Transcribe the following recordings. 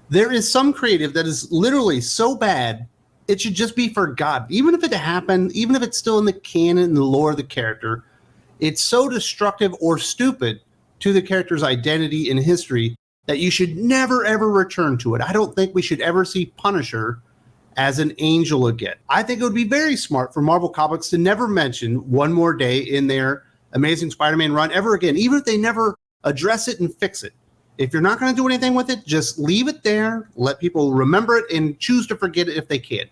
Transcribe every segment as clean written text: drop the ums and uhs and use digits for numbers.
There is some creative that is literally so bad, it should just be forgotten. Even if it happened, even if it's still in the canon and the lore of the character, it's so destructive or stupid to the character's identity and history that you should never, ever return to it. I don't think we should ever see Punisher as an angel again. I think it would be very smart for Marvel Comics to never mention One More Day in their Amazing Spider-Man run ever again, even if they never address it and fix it. If you're not going to do anything with it, just leave it there, let people remember it, and choose to forget it if they can.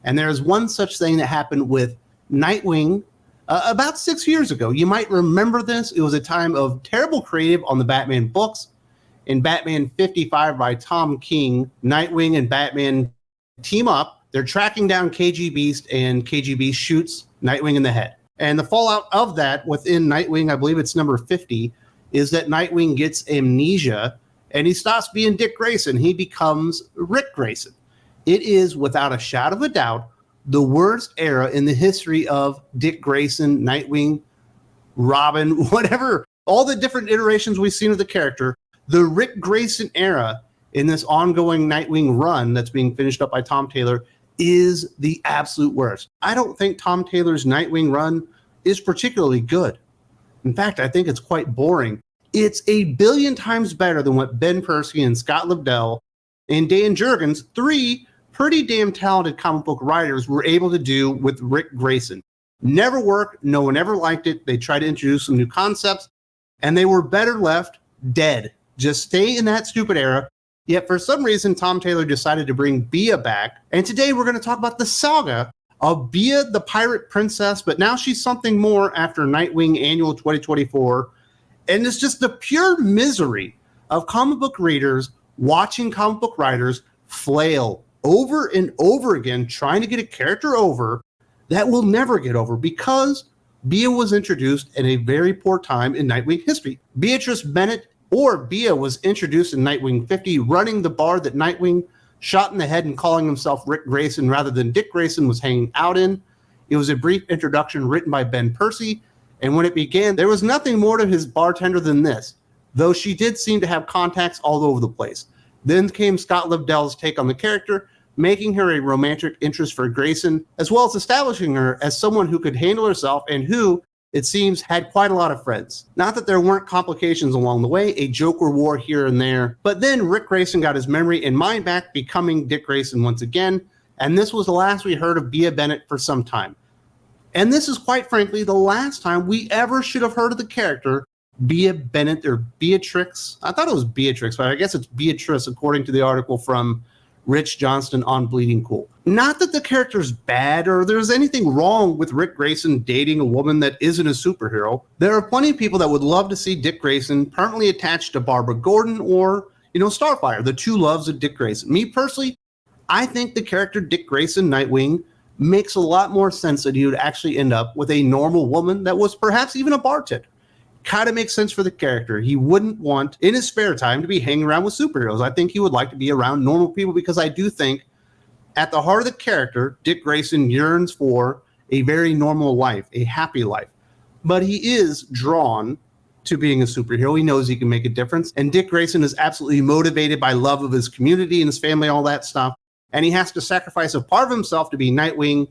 And there's one such thing that happened with Nightwing about 6 years ago. You might remember this. It was a time of terrible creative on the Batman books. In Batman 55 by Tom King, Nightwing and Batman team up. They're tracking down KG Beast, and KG Beast shoots Nightwing in the head. And the fallout of that within Nightwing, I believe it's number 50, is that Nightwing gets amnesia and he stops being Dick Grayson. He becomes Rick Grayson. It is, without a shadow of a doubt, the worst era in the history of Dick Grayson, Nightwing, Robin, whatever, all the different iterations we've seen of the character. The Rick Grayson era in this ongoing Nightwing run that's being finished up by Tom Taylor is the absolute worst. I don't think Tom Taylor's Nightwing run is particularly good. In fact, I think it's quite boring. It's a billion times better than what Ben Percy and Scott Lobdell and Dan Jurgens, three pretty damn talented comic book writers, were able to do with Rick Grayson. Never worked. No one ever liked it. They tried to introduce some new concepts, and they were better left dead. Just stay in that stupid era. Yet for some reason, Tom Taylor decided to bring Bia back. And today we're going to talk about the saga of Bia the Pirate Princess, but now she's something more after Nightwing Annual 2024. And it's just the pure misery of comic book readers watching comic book writers flail over and over again, trying to get a character over that will never get over because Bia was introduced in a very poor time in Nightwing history. Beatrice Bennett, or Bia, was introduced in Nightwing 50, running the bar that Nightwing shot in the head and calling himself Rick Grayson rather than Dick Grayson was hanging out in. It was a brief introduction written by Ben Percy, and when it began, there was nothing more to his bartender than this, though she did seem to have contacts all over the place. Then came Scott Lobdell's take on the character, making her a romantic interest for Grayson, as well as establishing her as someone who could handle herself and who, it seems, had quite a lot of friends. Not that there weren't complications along the way, a joke or war here and there, but then Rick Grayson got his memory and mind back, becoming Dick Grayson once again, and this was the last we heard of Bia Bennett for some time. And this is, quite frankly, the last time we ever should have heard of the character Bia Bennett, or Beatrix. I thought it was Beatrix, but I guess it's Beatrice according to the article from Rich Johnston on Bleeding Cool. Not that the character's bad or there's anything wrong with Rick Grayson dating a woman that isn't a superhero. There are plenty of people that would love to see Dick Grayson permanently attached to Barbara Gordon or, Starfire, the two loves of Dick Grayson. Me personally, I think the character Dick Grayson, Nightwing, makes a lot more sense that he would actually end up with a normal woman that was perhaps even a bartender. Kind of makes sense for the character. He wouldn't want, in his spare time, to be hanging around with superheroes. I think he would like to be around normal people because I do think, at the heart of the character, Dick Grayson yearns for a very normal life, a happy life. But he is drawn to being a superhero. He knows he can make a difference. And Dick Grayson is absolutely motivated by love of his community and his family, all that stuff. And he has to sacrifice a part of himself to be Nightwing,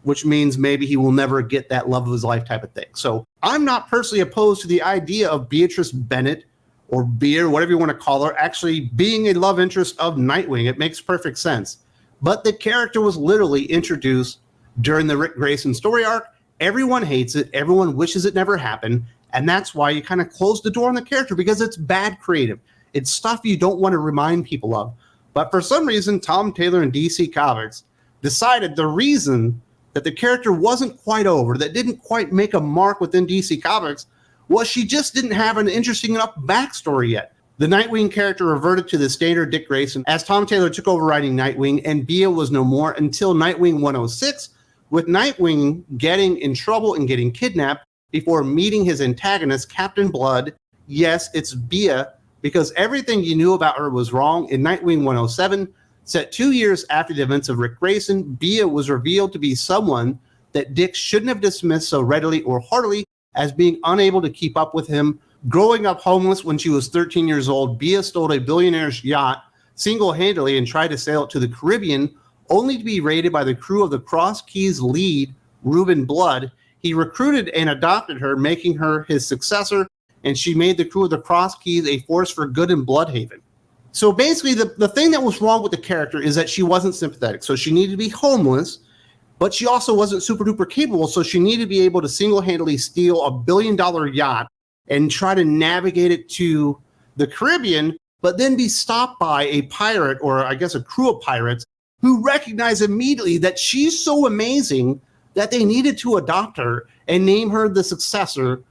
which means maybe he will never get that love of his life type of thing. So I'm not personally opposed to the idea of Beatrice Bennett, or Bea, whatever you want to call her, actually being a love interest of Nightwing. It makes perfect sense. But the character was literally introduced during the Rick Grayson story arc. Everyone hates it. Everyone wishes it never happened. And that's why you kind of close the door on the character, because it's bad creative. It's stuff you don't want to remind people of. But for some reason, Tom Taylor and DC Comics decided the reason that the character wasn't quite over, that didn't quite make a mark within DC Comics, was she just didn't have an interesting enough backstory yet. The Nightwing character reverted to the standard Dick Grayson as Tom Taylor took over writing Nightwing, and Bia was no more until Nightwing 106, with Nightwing getting in trouble and getting kidnapped before meeting his antagonist, Captain Blood. Yes, it's Bia, because everything you knew about her was wrong. In Nightwing 107, set 2 years after the events of Rick Grayson, Bia was revealed to be someone that Dick shouldn't have dismissed so readily or heartily as being unable to keep up with him. Growing up homeless when she was 13 years old, Bia stole a billionaire's yacht single-handedly and tried to sail it to the Caribbean, only to be raided by the crew of the Cross Keys lead, Reuben Blood. He recruited and adopted her, making her his successor, and she made the crew of the Cross Keys a force for good in Bloodhaven. So basically, the thing that was wrong with the character is that she wasn't sympathetic. So she needed to be homeless, but she also wasn't super duper capable. So she needed to be able to single-handedly steal $1 billion yacht and try to navigate it to the Caribbean, but then be stopped by a pirate, or I guess a crew of pirates, who recognize immediately that she's so amazing that they needed to adopt her and name her the successor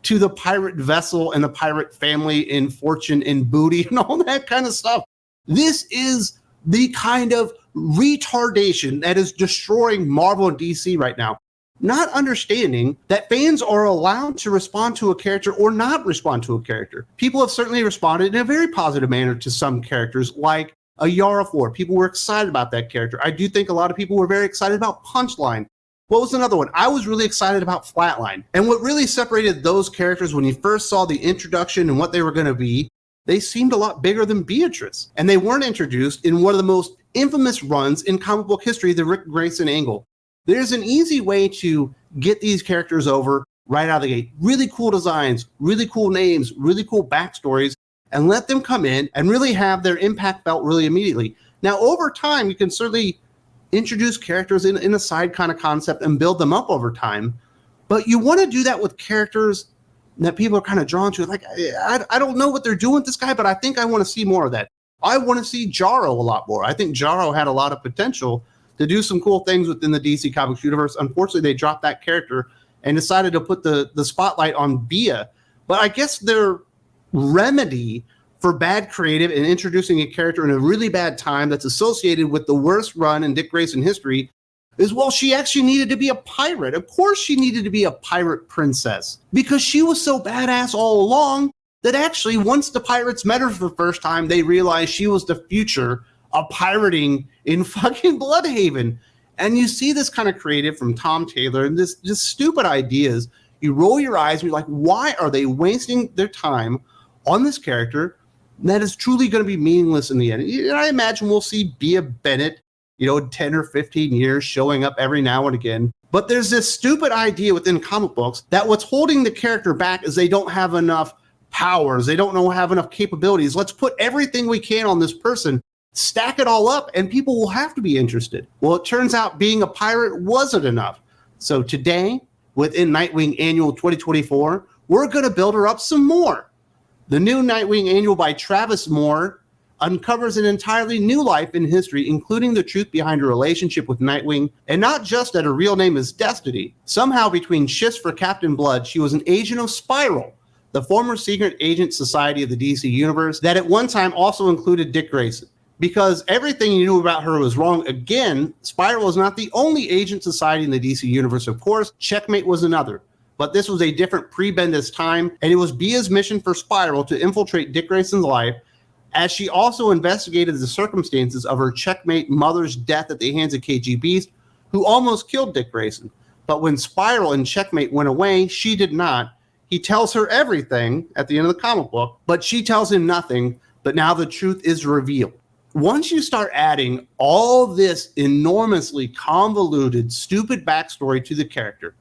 to the pirate vessel and the pirate family and fortune and booty and all that kind of stuff. This is the kind of retardation that is destroying Marvel and DC right now. Not understanding that fans are allowed to respond to a character or not respond to a character. People have certainly responded in a very positive manner to some characters, like a Yara 4. People were excited about that character. I do think a lot of people were very excited about Punchline. What was another one? I was really excited about Flatline. And what really separated those characters when you first saw the introduction and what they were going to be, they seemed a lot bigger than Beatrice. And they weren't introduced in one of the most infamous runs in comic book history, the Rick Grayson angle. There's an easy way to get these characters over right out of the gate. Really cool designs, really cool names, really cool backstories, and let them come in and really have their impact felt really immediately. Now, over time, you can certainly introduce characters in a side kind of concept and build them up over time. But you want to do that with characters that people are kind of drawn to. Like, I don't know what they're doing with this guy, but I think I want to see more of that. I want to see Jarro a lot more. I think Jarro had a lot of potential to do some cool things within the DC Comics universe. Unfortunately, they dropped that character and decided to put the spotlight on Bia. But I guess their remedy for bad creative and introducing a character in a really bad time that's associated with the worst run in Dick Grayson history is, well, she actually needed to be a pirate. Of course she needed to be a pirate princess, because she was so badass all along that actually once the pirates met her for the first time, they realized she was the future of pirating in fucking Bloodhaven. And you see this kind of creative from Tom Taylor and this just stupid ideas. You roll your eyes and you're like, why are they wasting their time on this character that is truly going to be meaningless in the end? And I imagine we'll see Bia Bennett, 10 or 15 years showing up every now and again. But there's this stupid idea within comic books that what's holding the character back is they don't have enough powers. They don't have enough capabilities. Let's put everything we can on this person, stack it all up, and people will have to be interested. Well, it turns out being a pirate wasn't enough. So today, within Nightwing Annual 2024, we're going to build her up some more. The new Nightwing Annual by Travis Moore uncovers an entirely new life in history, including the truth behind her relationship with Nightwing, and not just that her real name is Destiny. Somehow, between shifts for Captain Blood, she was an agent of Spiral, the former secret agent society of the DC Universe that at one time also included Dick Grayson. Because everything you knew about her was wrong. Again, Spiral is not the only agent society in the DC Universe, of course. Checkmate was another. But this was a different pre-Bendis time, and it was Bia's mission for Spiral to infiltrate Dick Grayson's life, as she also investigated the circumstances of her Checkmate mother's death at the hands of KG Beast, who almost killed Dick Grayson. But when Spiral and Checkmate went away, she did not. He tells her everything at the end of the comic book, but she tells him nothing, but now the truth is revealed. Once you start adding all this enormously convoluted, stupid backstory to the character,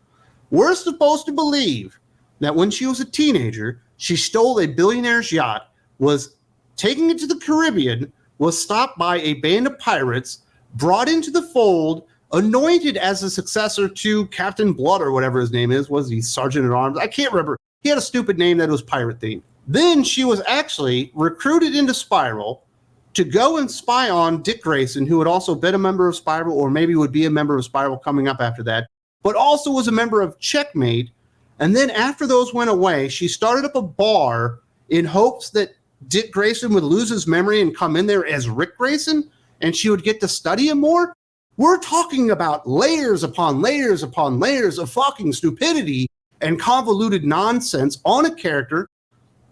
we're supposed to believe that when she was a teenager, she stole a billionaire's yacht, was taking it to the Caribbean, was stopped by a band of pirates, brought into the fold, anointed as a successor to Captain Blood or whatever his name is. Was he Sergeant at Arms? I can't remember. He had a stupid name that was pirate themed. Then she was actually recruited into Spiral to go and spy on Dick Grayson, who had also been a member of Spiral, or maybe would be a member of Spiral coming up after that, but also was a member of Checkmate. And then after those went away, she started up a bar in hopes that Dick Grayson would lose his memory and come in there as Rick Grayson, and she would get to study him more. We're talking about layers upon layers upon layers of fucking stupidity and convoluted nonsense on a character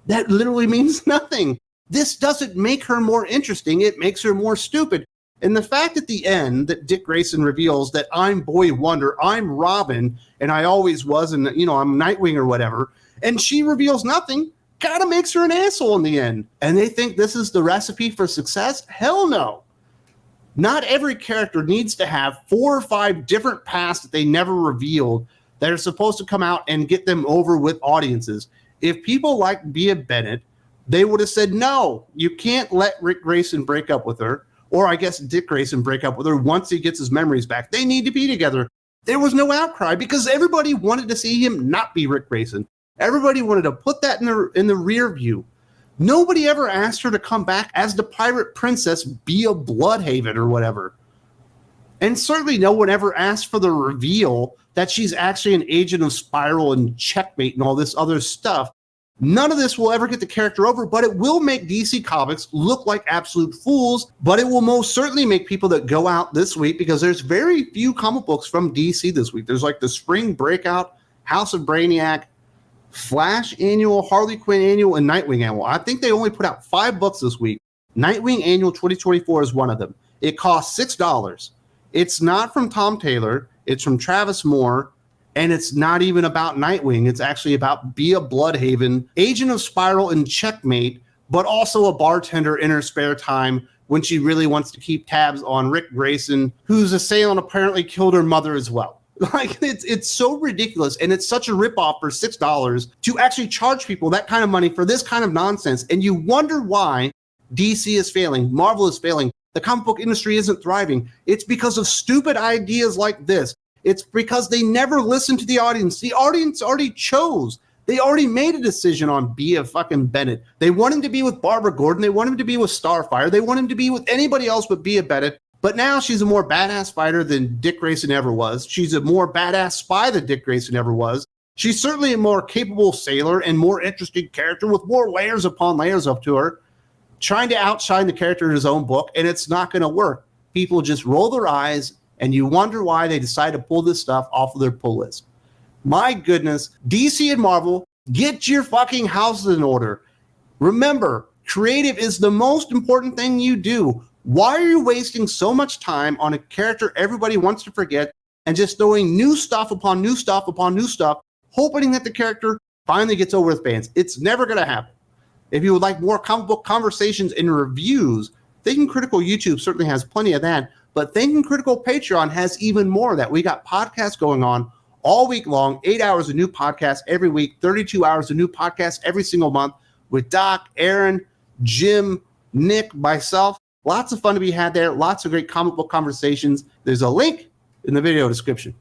that literally means nothing. This doesn't make her more interesting. It makes her more stupid. And the fact at the end that Dick Grayson reveals that I'm Boy Wonder, I'm Robin, and I always was, and I'm Nightwing or whatever, and she reveals nothing, kind of makes her an asshole in the end. And they think this is the recipe for success? Hell no. Not every character needs to have 4 or 5 different pasts that they never revealed that are supposed to come out and get them over with audiences. If people like Bea Bennett, they would have said, no, you can't let Rick Grayson break up with her, or I guess Dick Grayson break up with her once he gets his memories back. They need to be together. There was no outcry because everybody wanted to see him not be Rick Grayson. Everybody wanted to put that in the rear view. Nobody ever asked her to come back as the pirate princess Bea Bloodhaven or whatever. And certainly no one ever asked for the reveal that she's actually an agent of Spiral and Checkmate and all this other stuff. None of this will ever get the character over, but it will make DC Comics look like absolute fools, but it will most certainly make people that go out this week, because there's very few comic books from DC this week. There's like the Spring Breakout, House of Brainiac, Flash Annual, Harley Quinn Annual, and Nightwing Annual. I think they only put out 5 books this week. Nightwing Annual 2024 is one of them. It costs $6. It's not from Tom Taylor. It's from Travis Moore. And it's not even about Nightwing. It's actually about Bea Bloodhaven, agent of Spiral and Checkmate, but also a bartender in her spare time when she really wants to keep tabs on Rick Grayson, whose assailant apparently killed her mother as well. Like, it's so ridiculous, and it's such a ripoff for $6 to actually charge people that kind of money for this kind of nonsense. And you wonder why DC is failing, Marvel is failing, the comic book industry isn't thriving. It's because of stupid ideas like this. It's because they never listen to the audience. The audience already chose. They already made a decision on Bea fucking Bennett. They want him to be with Barbara Gordon. They want him to be with Starfire. They want him to be with anybody else but Bea Bennett. But now she's a more badass fighter than Dick Grayson ever was. She's a more badass spy than Dick Grayson ever was. She's certainly a more capable sailor and more interesting character with more layers upon layers up to her, trying to outshine the character in his own book, and it's not going to work. People just roll their eyes, and you wonder why they decide to pull this stuff off of their pull list. My goodness, DC and Marvel, get your fucking houses in order. Remember, creative is the most important thing you do. Why are you wasting so much time on a character everybody wants to forget and just throwing new stuff upon new stuff upon new stuff, hoping that the character finally gets over with fans? It's never going to happen. If you would like more comic book conversations and reviews, Thinking Critical YouTube certainly has plenty of that, but Thinking Critical Patreon has even more of that. We got podcasts going on all week long, 8 hours of new podcasts every week, 32 hours of new podcasts every single month with Doc, Aaron, Jim, Nick, myself. Lots of fun to be had there. Lots of great comic book conversations. There's a link in the video description.